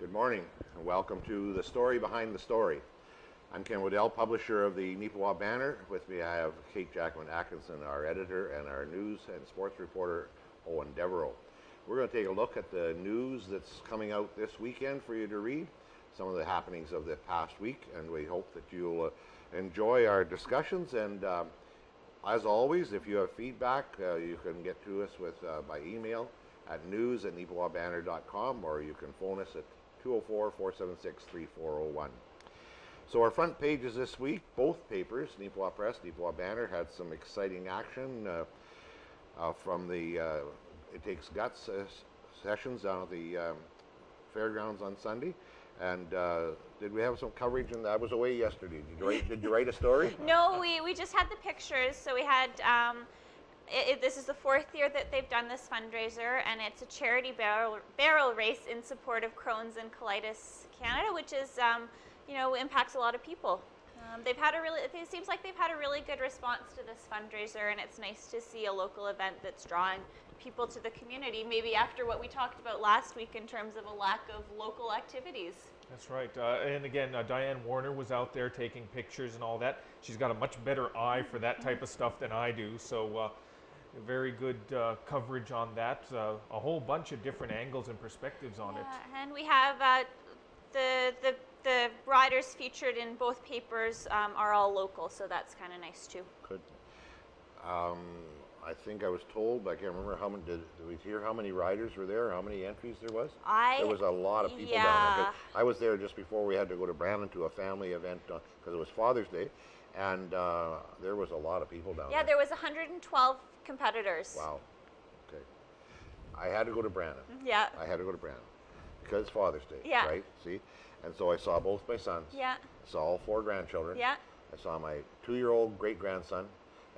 Good morning, and welcome to The Story Behind the Story. I'm Ken Waddell, publisher of the Neepawa Banner. With me I have Kate Jackman Atkinson, our editor, and our news and sports reporter, Owen Devereaux. We're going to take a look at the news that's coming out this weekend for you to read, some of the happenings of the past week, and we hope that you'll enjoy our discussions. And as always, if you have feedback, you can get to us by email at news@neepawabanner.com, or you can phone us at 204-476-3401. So our front pages this week, both papers, Neepawa Press, Neepawa Banner, had some exciting action from the It Takes Guts sessions down at the fairgrounds on Sunday. And did we have some coverage? And I was away yesterday. Did you write a story? No, we just had the pictures. So we had, this is the fourth year that they've done this fundraiser, and it's a charity barrel race in support of Crohn's and Colitis Canada, which is, impacts a lot of people. It seems like they've had a really good response to this fundraiser, and it's nice to see a local event that's drawing people to the community, maybe after what we talked about last week in terms of a lack of local activities. That's right. And again, Diane Warner was out there taking pictures and all that. She's got a much better eye for that type of stuff than I do. So very good coverage on that. A whole bunch of different angles and perspectives on it. And we have the riders featured in both papers are all local, so that's kind of nice too. Good. I think I was told, I can't remember how many, did we hear how many riders were there, how many entries there was? There was a lot of people down there. I was there just before we had to go to Brandon to a family event because it was Father's Day, and there was a lot of people down there. Yeah, there was 112 competitors. Wow. Okay. I had to go to Brandon. Yeah. I had to go to Brandon because it's Father's Day, yeah. right? See? And so I saw both my sons. Yeah. I saw all 4 grandchildren. Yeah. I saw my 2-year-old great-grandson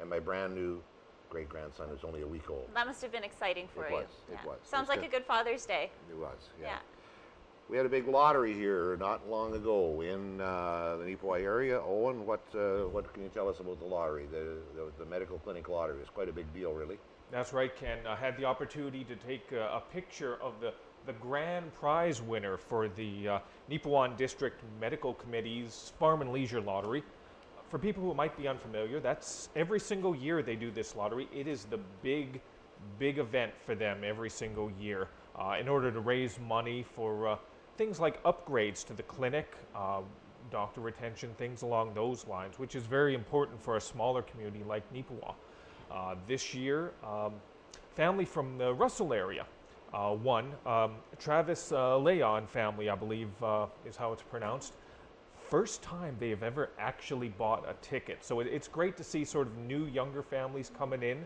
and my brand new great-grandson who's only a week old. That must have been exciting for you. It was. Sounds like a good Father's Day. It was, yeah. We had a big lottery here not long ago in the Neepawa area. Owen, what can you tell us about the lottery, the medical clinic lottery? It's quite a big deal, really. That's right, Ken. I had the opportunity to take a picture of the grand prize winner for the Neepawan District Medical Committee's Farm and Leisure Lottery. For people who might be unfamiliar, that's every single year they do this lottery. It is the big event for them every single year in order to raise money for things like upgrades to the clinic, doctor retention, things along those lines, which is very important for a smaller community like Neepawa. This year, family from the Russell area won. Travis Leon family, I believe is how it's pronounced. First time they have ever actually bought a ticket. So it's great to see sort of new, younger families coming in.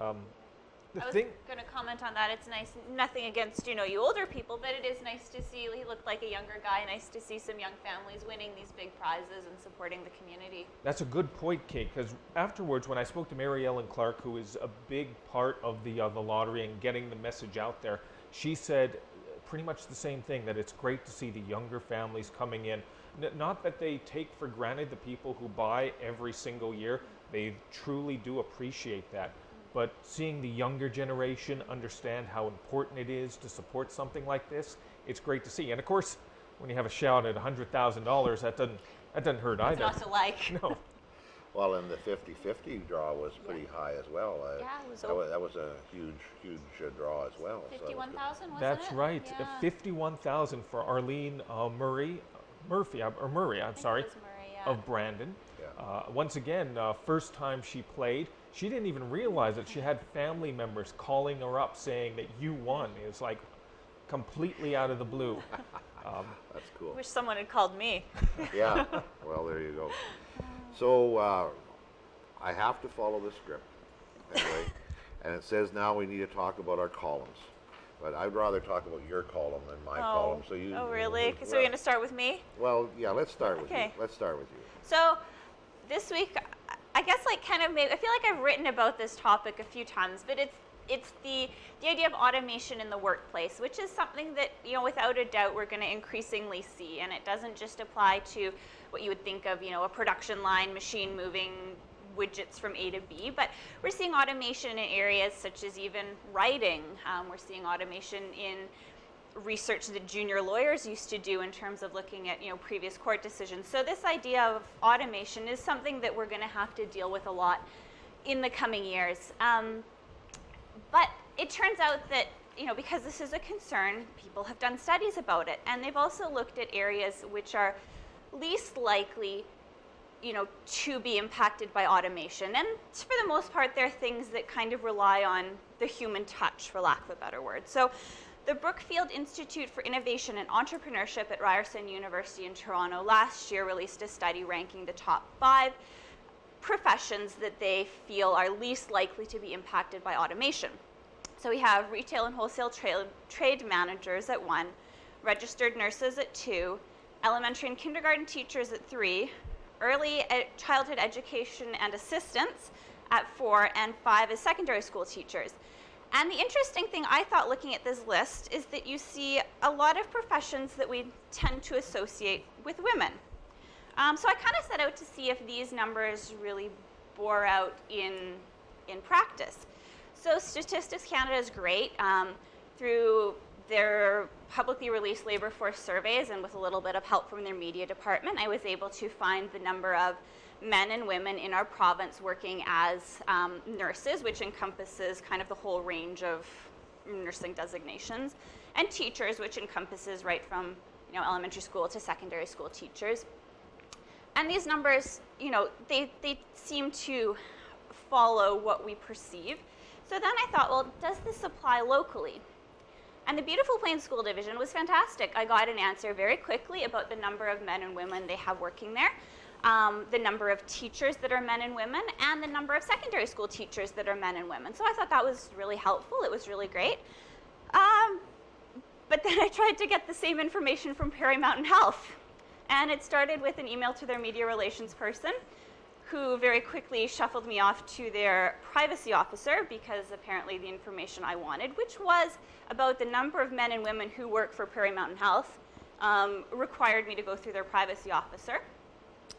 I was going to comment on that. It's nice, nothing against, you older people, but it is nice to see, he looked like a younger guy, nice to see some young families winning these big prizes and supporting the community. That's a good point, Kate, because afterwards when I spoke to Mary Ellen Clark, who is a big part of the lottery and getting the message out there, she said pretty much the same thing, that it's great to see the younger families coming in. Not that they take for granted the people who buy every single year, they truly do appreciate that. But seeing the younger generation understand how important it is to support something like this, it's great to see. And of course, when you have a shout at $100,000, that doesn't hurt either. It's not to like. No. Well, and the 50-50 draw was pretty high as well. That was a huge draw as well. 51,000, wasn't it? That's right. Yeah. 51,000 for Arlene Murray, of Brandon. Yeah. Once again, first time she played, she didn't even realize that she had family members calling her up saying that you won. It was like completely out of the blue. That's cool. Wish someone had called me. Yeah, well, there you go. So I have to follow the script anyway, and it says now we need to talk about our columns. But I'd rather talk about your column than my column. So you. Oh, really? So we're going to start with me? Well, yeah. Let's start with you. Let's start with you. So this week, I guess I feel like I've written about this topic a few times, but it's the idea of automation in the workplace, which is something that, without a doubt, we're going to increasingly see. And it doesn't just apply to what you would think of, a production line, machine moving widgets from A to B, but we're seeing automation in areas such as even writing. We're seeing automation in research that junior lawyers used to do in terms of looking at previous court decisions. So this idea of automation is something that we're going to have to deal with a lot in the coming years. But it turns out that because this is a concern, people have done studies about it, and they've also looked at areas which are least likely to be impacted by automation. And for the most part, they're things that kind of rely on the human touch, for lack of a better word. So the Brookfield Institute for Innovation and Entrepreneurship at Ryerson University in Toronto last year released a study ranking the top 5 professions that they feel are least likely to be impacted by automation. So we have retail and wholesale trade managers at 1, registered nurses at 2, elementary and kindergarten teachers at 3, early childhood education and assistants at 4, and 5 as secondary school teachers. And the interesting thing I thought looking at this list is that you see a lot of professions that we tend to associate with women. So I kind of set out to see if these numbers really bore out in practice. So Statistics Canada is great. Through their publicly released labor force surveys and with a little bit of help from their media department, I was able to find the number of men and women in our province working as nurses, which encompasses kind of the whole range of nursing designations, and teachers, which encompasses right from elementary school to secondary school teachers. And these numbers, they seem to follow what we perceive. So then I thought, well, does this apply locally? And the Beautiful Plains School Division was fantastic. I got an answer very quickly about the number of men and women they have working there, the number of teachers that are men and women, and the number of secondary school teachers that are men and women. So I thought that was really helpful. It was really great. But then I tried to get the same information from Prairie Mountain Health. And it started with an email to their media relations person, who very quickly shuffled me off to their privacy officer, because apparently the information I wanted, which was about the number of men and women who work for Prairie Mountain Health, required me to go through their privacy officer.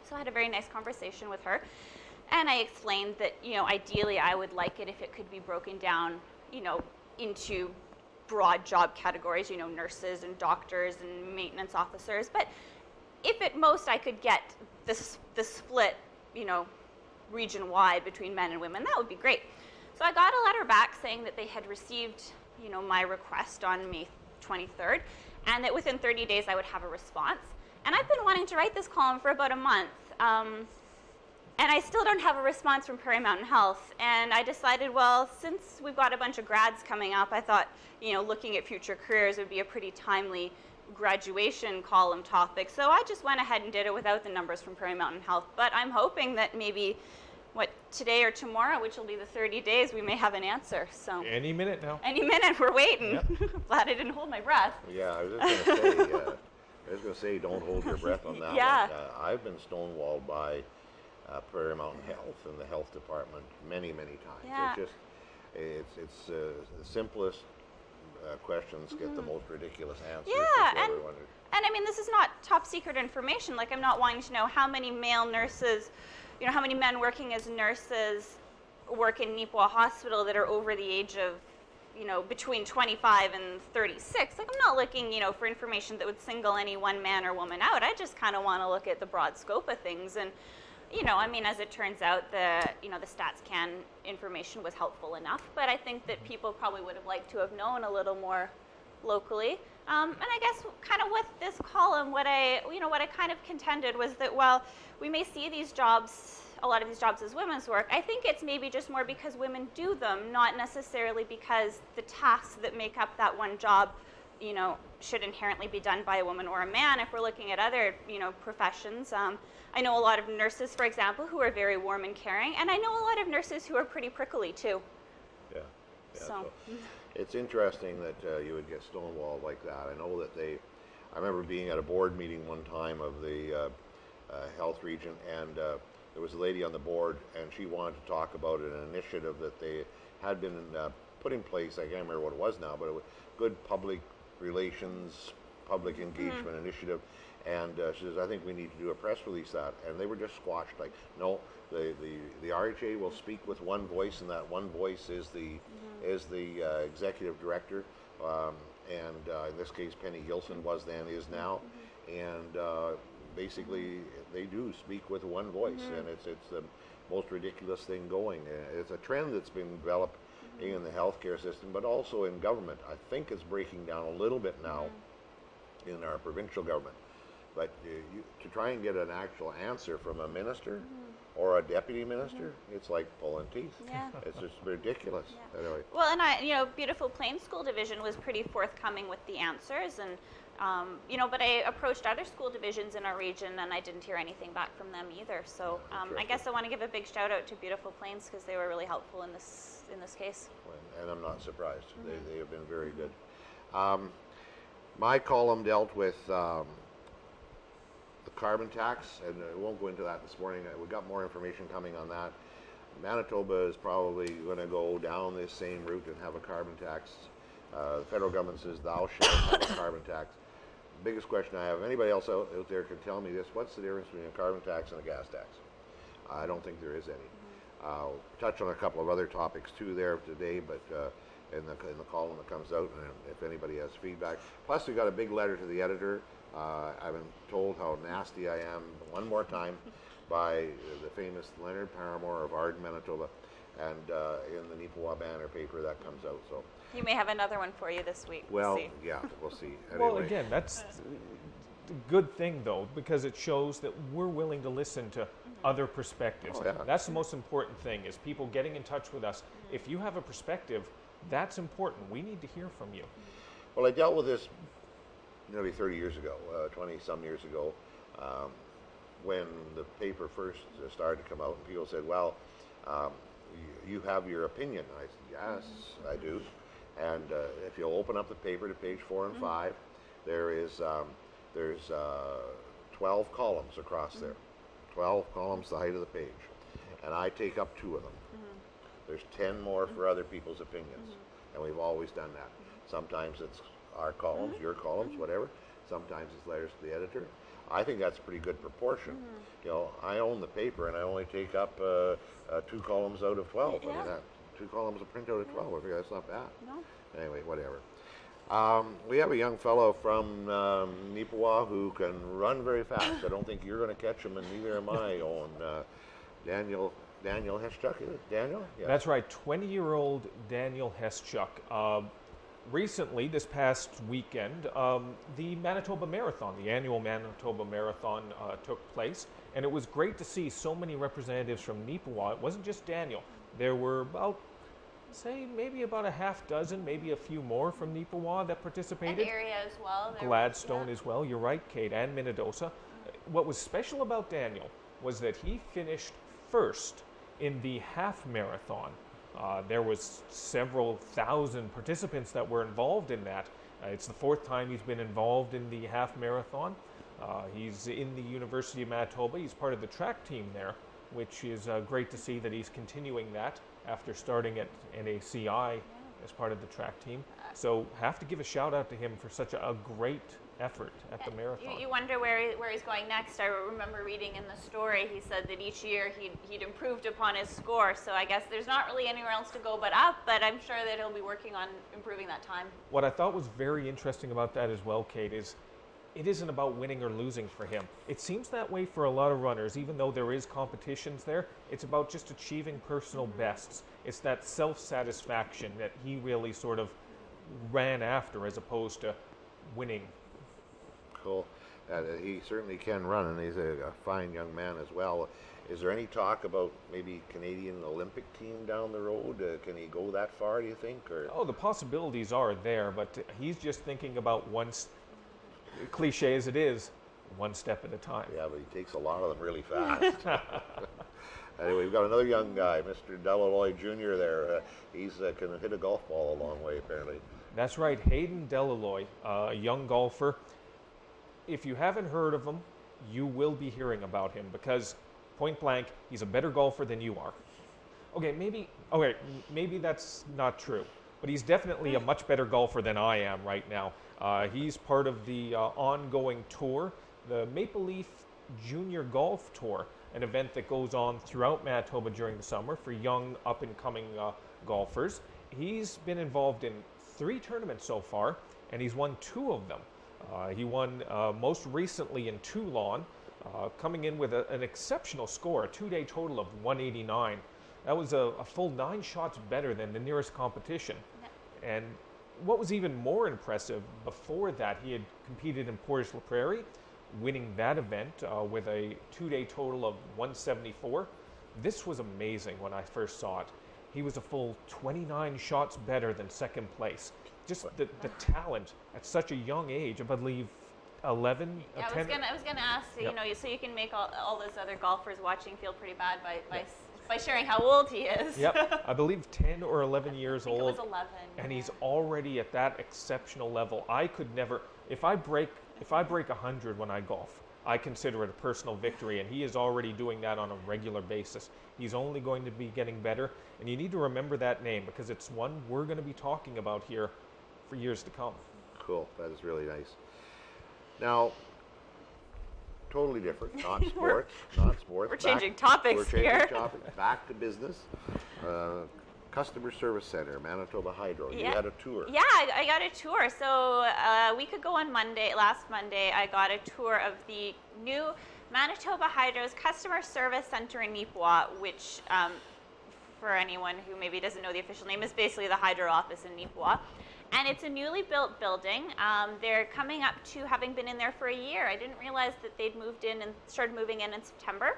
So I had a very nice conversation with her, and I explained that ideally I would like it if it could be broken down into broad job categories, nurses and doctors and maintenance officers. But if at most I could get the split region-wide between men and women, that would be great. So I got a letter back saying that they had received, my request on May 23rd, and that within 30 days I would have a response. And I've been wanting to write this column for about a month, and I still don't have a response from Prairie Mountain Health. And I decided, well, since we've got a bunch of grads coming up, I thought, looking at future careers would be a pretty timely graduation column topic. So I just went ahead and did it without the numbers from Prairie Mountain Health. But I'm hoping that maybe, today or tomorrow, which will be the 30 days, we may have an answer. So Any minute now. any minute, we're waiting. Yep. Glad I didn't hold my breath. Yeah, I was just going to say, don't hold your breath on that Yeah. one. I've been stonewalled by Prairie Mountain Health and the health department many, many times. Yeah. It's the simplest questions get the most ridiculous answers. Yeah, before everyone is- And I mean, this is not top secret information. Like, I'm not wanting to know how many male nurses, how many men working as nurses work in Neepawa Hospital that are over the age of, between 25 and 36. Like, I'm not looking, for information that would single any one man or woman out. I just kind of want to look at the broad scope of things. And, as it turns out, the StatsCan information was helpful enough. But I think that people probably would have liked to have known a little more locally. And I guess kind of with this column, what I kind of contended was that while we may see these jobs, a lot of these jobs as women's work, I think it's maybe just more because women do them, not necessarily because the tasks that make up that one job, should inherently be done by a woman or a man. If we're looking at other, professions, I know a lot of nurses, for example, who are very warm and caring, and I know a lot of nurses who are pretty prickly too. Yeah. So. It's interesting that you would get stonewalled like that. I know that I remember being at a board meeting one time of the health region, and there was a lady on the board, and she wanted to talk about an initiative that they had been put in place. I can't remember what it was now, but it was good public relations, public engagement initiative. And she says, I think we need to do a press release that. And they were just squashed, like, no, the RHA will speak with one voice, and that one voice is the executive director. and in this case, Penny Gilson was then, is now, and basically they do speak with one voice, and it's the most ridiculous thing going. It's a trend that's been developed in the healthcare system, but also in government. I think it's breaking down a little bit now in our provincial government. But to try and get an actual answer from a minister or a deputy minister, it's like pulling teeth. Yeah. It's just ridiculous. Yeah. Anyway, Well, and Beautiful Plains School Division was pretty forthcoming with the answers, and but I approached other school divisions in our region, and I didn't hear anything back from them either. So I guess I want to give a big shout out to Beautiful Plains because they were really helpful in this case. and I'm not surprised. They have been very good. My column dealt with the carbon tax, and I won't go into that this morning. We got more information coming on that. Manitoba is probably going to go down this same route and have a carbon tax. The federal government says thou shalt have a carbon tax. Biggest question I have, if anybody else out there can tell me this, what's the difference between a carbon tax and a gas tax? I don't think there is any. I'll touch on a couple of other topics too there today, but in the column that comes out, and if anybody has feedback. Plus, we got a big letter to the editor. I've been told how nasty I am one more time by the famous Leonard Paramore of Arden, Manitoba, and in the Neepawa Banner paper that comes out. So, You may have another one for you this week. well, We'll see. yeah, we'll see. Well, Anyway, again, that's a good thing, though, because it shows that we're willing to listen to other perspectives. Oh, yeah. That's the most important thing, is people getting in touch with us. If you have a perspective, that's important. We need to hear from you. well, I dealt with this nearly 30 years ago, 20-some years ago, when the paper first started to come out, and people said, well, you have your opinion. I said, yes, I do. And if you'll open up the paper to page 4 and 5, there's 12 columns across there. 12 columns the height of the page. And I take up 2 of them. There's 10 more for other people's opinions. And we've always done that. Sometimes it's our columns, your columns, whatever. Sometimes it's letters to the editor. I think that's a pretty good proportion. I own the paper, and I only take up 2 columns out of 12. I mean, Yeah. 2 columns of print out of 12. I figure that's not bad. No? Anyway, whatever. We have a young fellow from Neepawa who can run very fast. I don't think you're going to catch him, and neither am I, Owen. Daniel Heschuk, is it? Daniel? Yeah. That's right, 20-year-old Daniel Heschuk. Recently, this past weekend, the Manitoba Marathon, the annual Manitoba Marathon took place, and it was great to see so many representatives from Neepawa. It wasn't just Daniel. There were about, maybe about a half dozen, maybe a few more from Neepawa that And participated. area as well. Gladstone as well, you're right, Kate, and Minnedosa. What was special about Daniel was that he finished first in the half marathon. There was several thousand participants that were involved in that. It's the 4th time he's been involved in the half marathon. He's in the University of Manitoba. He's part of the track team there, which is great to see that he's continuing that after starting at NACI as part of the track team. So have to give a shout out to him for such a great effort at the marathon. You wonder where he's going next. I remember reading in the story, he said that each year he'd improved upon his score. So I guess there's not really anywhere else to go but up, but I'm sure that he'll be working on improving that time. What I thought was very interesting about that as well, Kate, is it isn't about winning or losing for him. It seems that way for a lot of runners, even though there is competitions there. It's about just achieving personal bests. It's that self-satisfaction that he really sort of ran after as opposed to winning. Cool. He certainly can run, and he's a fine young man as well. Is there any talk about maybe Canadian Olympic team down the road? Can he go that far, do you think? Or Oh, the possibilities are there, but he's just thinking about cliche as it is, one step at a time. yeah, but he takes a lot of them really fast. Anyway, we've got another young guy, Mr. Delalloy Jr. there. He's can hit a golf ball a long way, apparently. That's right, Hayden Delalloy, a young golfer. If you haven't heard of him, you will be hearing about him because, point blank, he's a better golfer than you are. Maybe that's not true, but he's definitely a much better golfer than I am right now. He's part of the ongoing tour, the Maple Leaf Junior Golf Tour, an event that goes on throughout Manitoba during the summer for young up-and-coming golfers. He's been involved in 3 tournaments so far, and he's won 2 of them. He won most recently in Toulon, coming in with an exceptional score, a 2-day total of 189. That was a full 9 shots better than the nearest competition. And what was even more impressive, before that, he had competed in Portage-la-Prairie, winning that event with a 2-day total of 174. This was amazing when I first saw it. He was a full 29 shots better than second place. Just the talent at such a young age, I believe 11, Yeah, 10. I was gonna ask, Yep. you know, so you can make all those other golfers watching feel pretty bad by sharing how old he is. Yep, I believe 10 or 11 years I think old. it was 11. And he's already at that exceptional level. I could never, if I break 100 when I golf, I consider it a personal victory, and he is already doing that on a regular basis. He's only going to be getting better, and you need to remember that name because it's one we're going to be talking about here for years to come. Cool. That is really nice. Now, totally different. Not sports. Not sports. We're changing topics We're changing here. topics. Back to business. Customer Service Center, Manitoba Hydro. You Yeah. had a tour. Yeah, I got a tour. So a week ago on last Monday, I got a tour of the new Manitoba Hydro's Customer Service Center in Neepawa, which, for anyone who maybe doesn't know the official name, is basically the Hydro office in Neepawa. And it's a newly built building. They're coming up to having been in there for a year. I didn't realize that they'd moved in and started moving in September.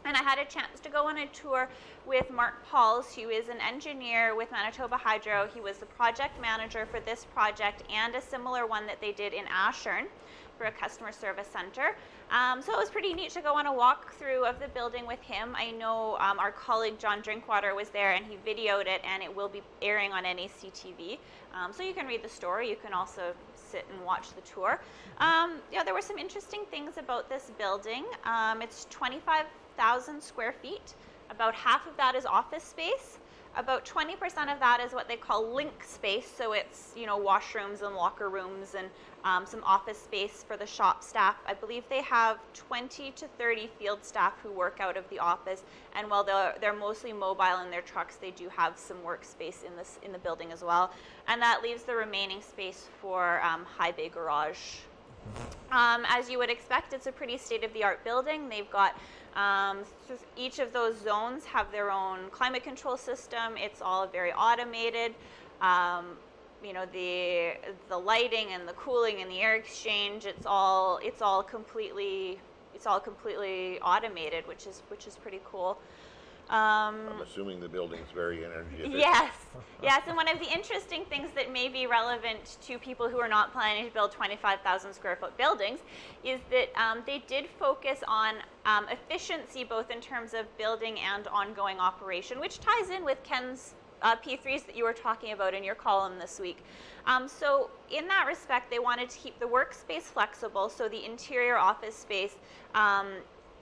And I had a chance to go on a tour with Mark Pauls, who is an engineer with Manitoba Hydro. He was the project manager for this project and a similar one that they did in Ashern for a customer service center. So it was pretty neat to go on a walkthrough of the building with him. I know our colleague John Drinkwater was there and he videoed it, and it will be airing on NACTV. So you can read the story. You can also sit and watch the tour. Yeah, there were some interesting things about this building. It's 25,000 square feet. About half of that is office space. About 20% of that is what they call link space. So it's, you know, washrooms and locker rooms and some office space for the shop staff. I believe they have 20 to 30 field staff who work out of the office. And while they're mostly mobile in their trucks, they do have some workspace in the building as well. And that leaves the remaining space for high bay garage. As you would expect, it's a pretty state-of-the-art building. They've got each of those zones have their own climate control system. It's all very automated. You know, the lighting and the cooling and the air exchange. It's all completely automated, which is pretty cool. I'm assuming the building's very energy efficient. Yes, and one of the interesting things that may be relevant to people who are not planning to build 25,000 square foot buildings is that they did focus on efficiency, both in terms of building and ongoing operation, which ties in with Ken's P3s that you were talking about in your column this week. So in that respect, they wanted to keep the workspace flexible, so the interior office space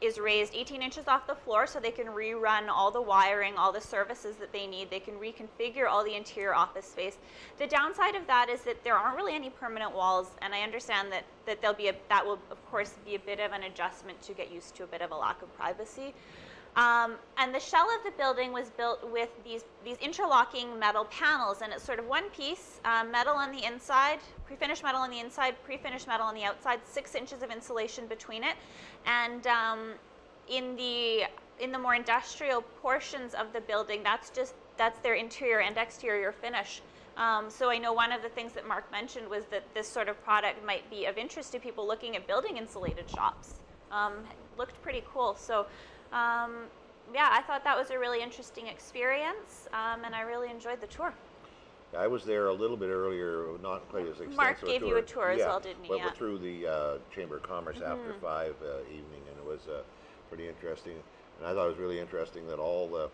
is raised 18 inches off the floor, so they can rerun all the wiring, all the services that they need. They can reconfigure all the interior office space. The downside of that is that there aren't really any permanent walls, and I understand that that will of course be a bit of an adjustment to get used to a bit of a lack of privacy. And the shell of the building was built with these interlocking metal panels, and it's sort of one piece, metal on the inside, pre-finished metal on the inside, pre-finished metal on the outside, 6 inches of insulation between it. And in the more industrial portions of the building, that's their interior and exterior finish. So I know one of the things that Mark mentioned was that this sort of product might be of interest to people looking at building insulated shops. Looked pretty cool. So yeah, I thought that was a really interesting experience, and I really enjoyed the tour. I was there a little bit earlier, not quite as extensive. Mark gave you a tour as well, didn't he? Went Yeah. through the Chamber of Commerce after 5 evening, and it was pretty interesting. And I thought it was really interesting that all the,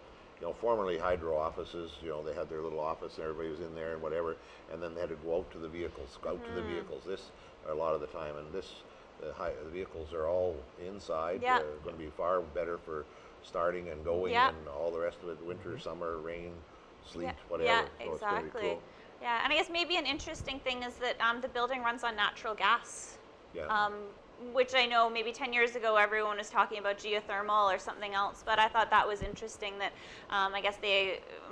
formerly Hydro offices, they had their little office and everybody was in there and whatever, and then they had to go out to the vehicles, This, a lot of the time, and this, the vehicles are all inside. Yeah. Going to be far better for starting and going Yeah. and all the rest of it, winter, summer, rain, sleet, Yeah, whatever. yeah, So it's pretty exactly. cool. Yeah, and I guess maybe an interesting thing is that the building runs on natural gas. Yeah. which I know maybe 10 years ago everyone was talking about geothermal or something else, but I thought that was interesting that I guess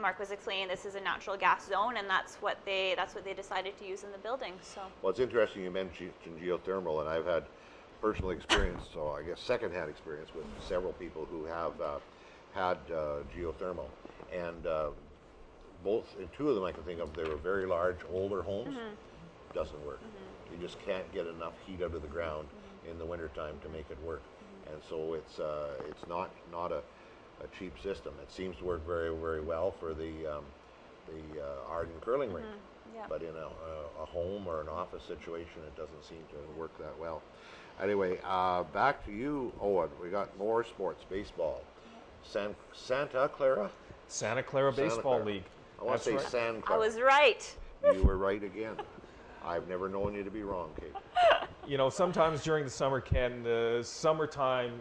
Mark was explaining this is a natural gas zone, and that's what they decided to use in the building. So. Well, it's interesting you mentioned geothermal, and I've had personal experience, so I guess secondhand experience with several people who have had geothermal, and in two of them I can think of, they were very large, older homes. Doesn't work. You just can't get enough heat out of the ground in the wintertime to make it work. And so it's not a cheap system. It seems to work very, very well for the Arden curling rink. Yeah. But in a home or an office situation, it doesn't seem to work that well. Anyway, back to you, Owen. We got more sports, baseball. Santa Clara Baseball Clara. League. I want to say That's right. San I Clara. was right. You were right again. I've never known you to be wrong, Kate. You know, sometimes during the summer, Ken, the summertime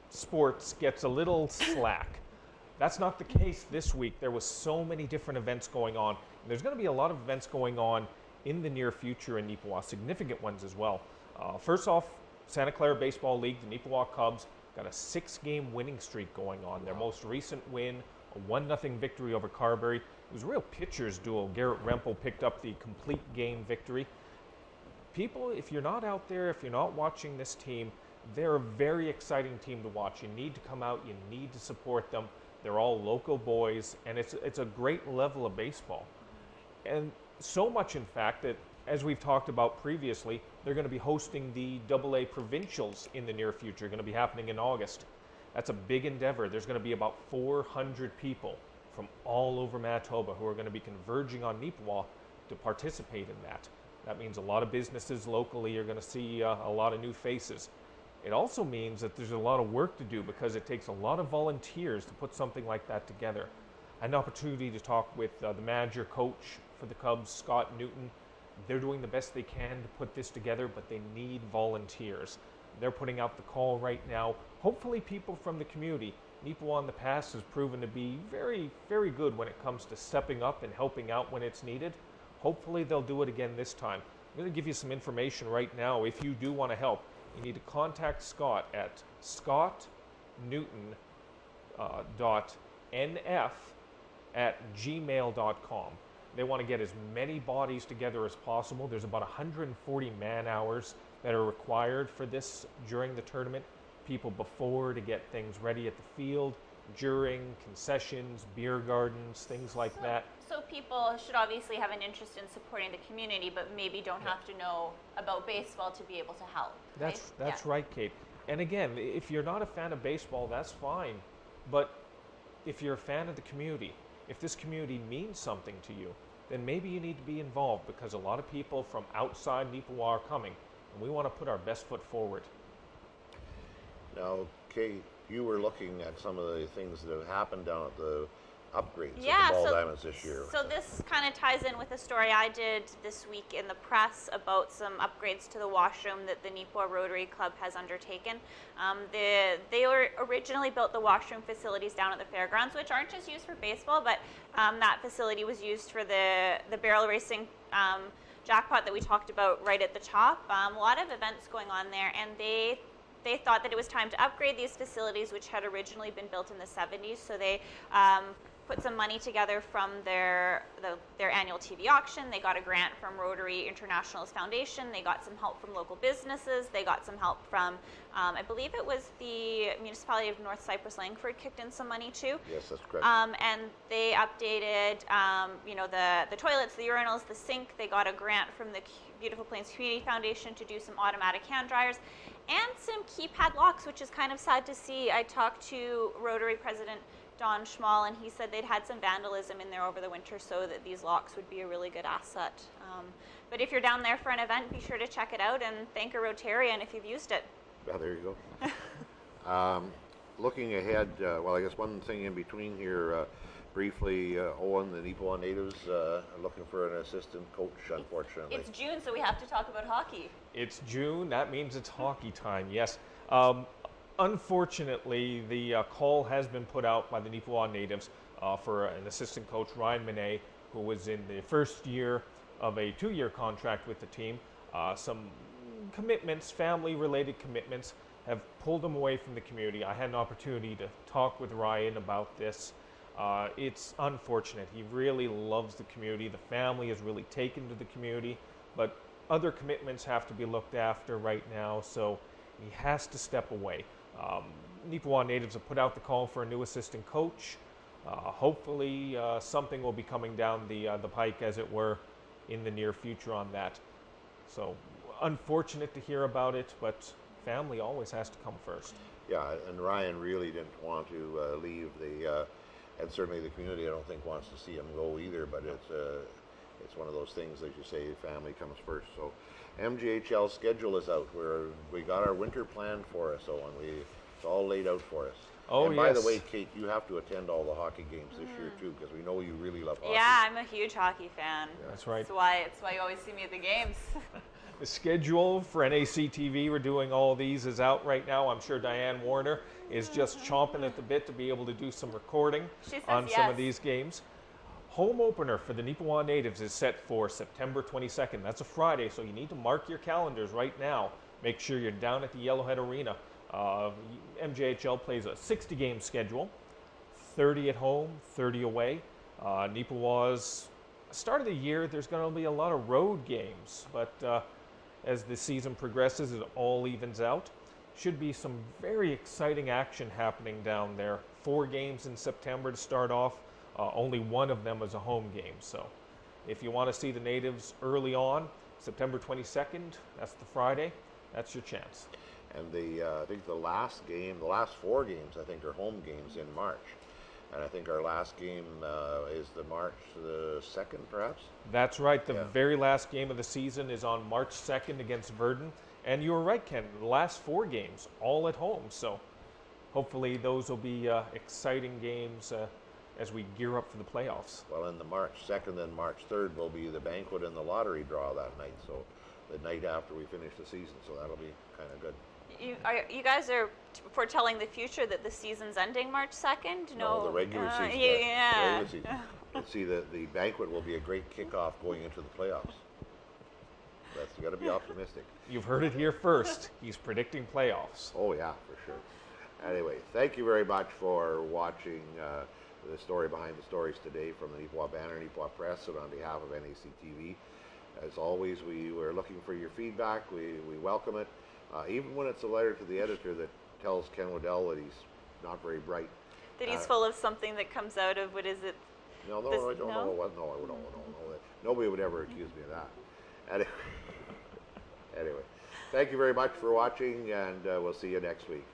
sports gets a little slack. That's not the case this week. There was so many different events going on. And there's going to be a lot of events going on in the near future in Neepawa, significant ones as well. First off, Santa Clara Baseball League, the Neepawa Cubs, got a 6-game winning streak going on. Their most recent win, a 1-0 victory over Carberry. It was a real pitcher's duel. Garrett Rempel picked up the complete game victory. People, if you're not out there, if you're not watching this team, they're a very exciting team to watch. You need to come out, you need to support them. They're all local boys, and it's a great level of baseball. And so much, in fact, that as we've talked about previously, they're going to be hosting the AA Provincials in the near future, going to be happening in August. That's a big endeavor. There's going to be about 400 people from all over Manitoba who are going to be converging on Neepawa to participate in that. That means a lot of businesses locally are going to see a lot of new faces. It also means that there's a lot of work to do because it takes a lot of volunteers to put something like that together. I had an opportunity to talk with the manager coach for the Cubs, Scott Newton. They're doing the best they can to put this together, but they need volunteers. They're putting out the call right now. Hopefully people from the community. Neepawa in the past has proven to be very, very good when it comes to stepping up and helping out when it's needed. Hopefully they'll do it again this time. I'm going to give you some information right now. If you do want to help, you need to contact Scott at scottnewton.nf@gmail.com. They want to get as many bodies together as possible. There's about 140 man-hours that are required for this during the tournament. People before to get things ready at the field, during, concessions, beer gardens, things like that. So people should obviously have an interest in supporting the community, but maybe don't have to know about baseball to be able to help. That's right, Kate. And again, if you're not a fan of baseball, that's fine. But if you're a fan of the community, if this community means something to you, then maybe you need to be involved because a lot of people from outside Neepawa are coming, and we want to put our best foot forward. Now, Kate, you were looking at some of the things that have happened down at the upgrades Yeah, at the Ball so- Diamonds this year. So this kind of ties in with a story I did this week in the press about some upgrades to the washroom that the Neepawa Rotary Club has undertaken. They were originally built the washroom facilities down at the fairgrounds, which aren't just used for baseball, but that facility was used for the barrel racing jackpot that we talked about right at the top. A lot of events going on there, and they thought that it was time to upgrade these facilities, which had originally been built in the 70s. So they put some money together from their annual TV auction. They got a grant from Rotary International's Foundation. They got some help from local businesses. They got some help from, I believe it was the municipality of North Cypress Langford kicked in some money too. Yes, that's correct. And they updated, the toilets, the urinals, the sink. They got a grant from the Beautiful Plains Community Foundation to do some automatic hand dryers and some keypad locks, which is kind of sad to see. I talked to Rotary President Don Schmall, and he said they'd had some vandalism in there over the winter, so that these locks would be a really good asset. But if you're down there for an event, be sure to check it out and thank a Rotarian if you've used it. Yeah, there you go. Looking ahead, I guess one thing in between here, briefly, Owen, the Neepawa natives are looking for an assistant coach, unfortunately. It's June, so we have to talk about hockey. It's June, that means it's hockey time, yes. Unfortunately, the call has been put out by the Neepawa natives for an assistant coach, Ryan Monet, who was in the first year of a 2-year contract with the team. Some commitments, family-related commitments, have pulled him away from the community. I had an opportunity to talk with Ryan about this. It's unfortunate. He really loves the community. The family is really taken to the community, but other commitments have to be looked after right now, so he has to step away. Neepawa natives have put out the call for a new assistant coach. Hopefully something will be coming down the pike, as it were, in the near future on that. So unfortunate to hear about it, but family always has to come first. Yeah, and Ryan really didn't want to leave and certainly the community I don't think wants to see him go either, but it's one of those things, as you say, family comes first. So MJHL schedule is out. We got our winter planned for us, Owen. It's all laid out for us. Oh, and by the yes. way, Kate, you have to attend all the hockey games this year too, because we know you really love hockey. Yeah, I'm a huge hockey fan. That's right. It's why you always see me at the games. The schedule for NAC TV, we're doing all these, is out right now. I'm sure Diane Warner is just chomping at the bit to be able to do some recording She says on some of yes. these games. Home opener for the Neepawa Natives is set for September 22nd. That's a Friday, so you need to mark your calendars right now. Make sure you're down at the Yellowhead Arena. MJHL plays a 60-game schedule, 30 at home, 30 away. Neepawa's start of the year, there's going to be a lot of road games, but as the season progresses, it all evens out. Should be some very exciting action happening down there. 4 games in September to start off. Only one of them is a home game. So if you want to see the Natives early on, September 22nd, that's the Friday, that's your chance. And I think the last 4 games, I think, are home games in March. And I think our last game is the March the 2nd, perhaps? That's right. The Yeah. very last game of the season is on March 2nd against Verdun. And you were right, Ken. The last 4 games, all at home. So hopefully those will be exciting games as we gear up for the playoffs. Well, in the March 2nd and March 3rd will be the banquet and the lottery draw that night. So the night after we finish the season. So that'll be kind of good. You guys are foretelling the future that the season's ending March 2nd? No, the regular season. Yeah. The regular season. And see, the banquet will be a great kickoff going into the playoffs. That's got to be optimistic. You've heard it here first. He's predicting playoffs. Oh yeah, for sure. Anyway, thank you very much for watching the story behind the stories today from the Neepawa Banner, Neepawa Press, and on behalf of NAC TV. As always, we were looking for your feedback. We welcome it. Even when it's a letter to the editor that tells Ken Waddell that he's not very bright. That he's full of something that comes out of, what is it? No, This- I don't no? know what. No, I don't know. Nobody would ever accuse me of that. Anyway, thank you very much for watching, and we'll see you next week.